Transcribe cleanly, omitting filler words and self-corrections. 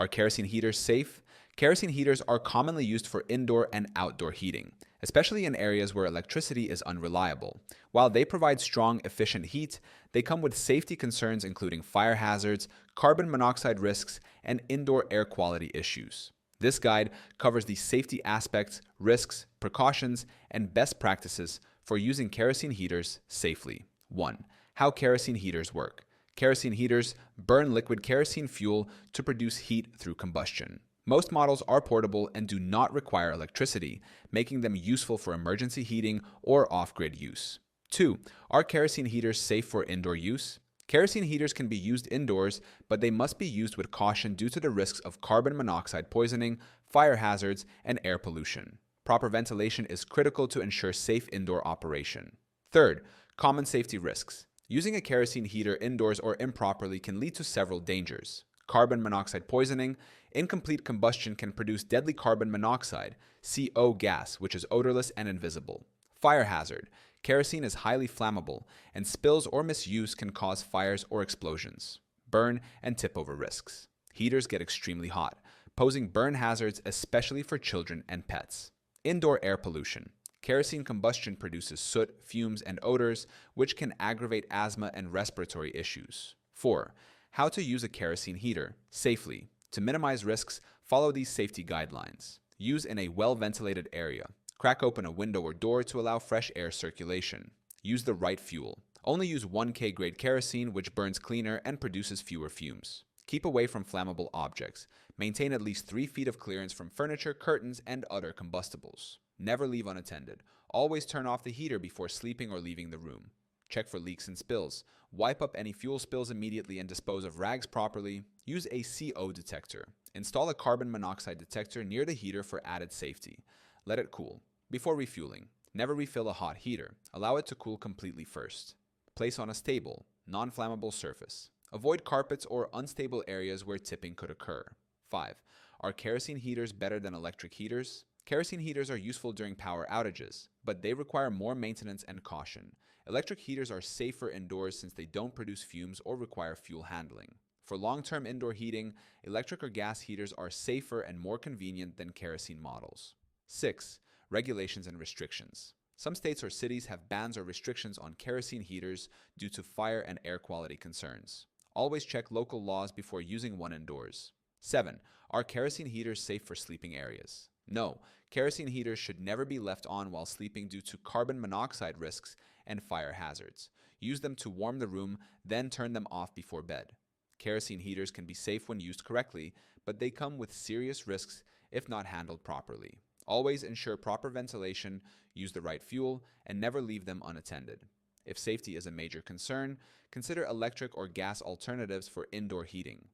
Are kerosene heaters safe? Kerosene heaters are commonly used for indoor and outdoor heating, especially in areas where electricity is unreliable. While they provide strong, efficient heat, they come with safety concerns including fire hazards, carbon monoxide risks, and indoor air quality issues. This guide covers the safety aspects, risks, precautions, and best practices for using kerosene heaters safely. 1. How kerosene heaters work. Kerosene heaters burn liquid kerosene fuel to produce heat through combustion. Most models are portable and do not require electricity, making them useful for emergency heating or off-grid use. 2. Are kerosene heaters safe for indoor use? Kerosene heaters can be used indoors, but they must be used with caution due to the risks of carbon monoxide poisoning, fire hazards, and air pollution. Proper ventilation is critical to ensure safe indoor operation. Third, common safety risks. Using a kerosene heater indoors or improperly can lead to several dangers. Carbon monoxide poisoning. Incomplete combustion can produce deadly carbon monoxide, CO gas, which is odorless and invisible. Fire hazard. Kerosene is highly flammable, and spills or misuse can cause fires or explosions. Burn and tip-over risks. Heaters get extremely hot, posing burn hazards especially for children and pets. Indoor air pollution. Kerosene combustion produces soot, fumes, and odors, which can aggravate asthma and respiratory issues. 4. How to use a kerosene heater safely. To minimize risks, follow these safety guidelines. Use in a well-ventilated area. Crack open a window or door to allow fresh air circulation. Use the right fuel. Only use 1K grade kerosene, which burns cleaner and produces fewer fumes. Keep away from flammable objects. Maintain at least 3 feet of clearance from furniture, curtains, and other combustibles. Never leave unattended. Always turn off the heater before sleeping or leaving the room. Check for leaks and spills. Wipe up any fuel spills immediately and dispose of rags properly. Use a CO detector. Install a carbon monoxide detector near the heater for added safety. Let it cool. Before refueling, never refill a hot heater. Allow it to cool completely first. Place on a stable, non-flammable surface. Avoid carpets or unstable areas where tipping could occur. 5. Are kerosene heaters better than electric heaters? Kerosene heaters are useful during power outages, but they require more maintenance and caution. Electric heaters are safer indoors since they don't produce fumes or require fuel handling. For long-term indoor heating, electric or gas heaters are safer and more convenient than kerosene models. 6. Regulations and restrictions. Some states or cities have bans or restrictions on kerosene heaters due to fire and air quality concerns. Always check local laws before using one indoors. 7. Are kerosene heaters safe for sleeping areas? No, kerosene heaters should never be left on while sleeping due to carbon monoxide risks and fire hazards. Use them to warm the room, then turn them off before bed. Kerosene heaters can be safe when used correctly, but they come with serious risks if not handled properly. Always ensure proper ventilation, use the right fuel, and never leave them unattended. If safety is a major concern, consider electric or gas alternatives for indoor heating.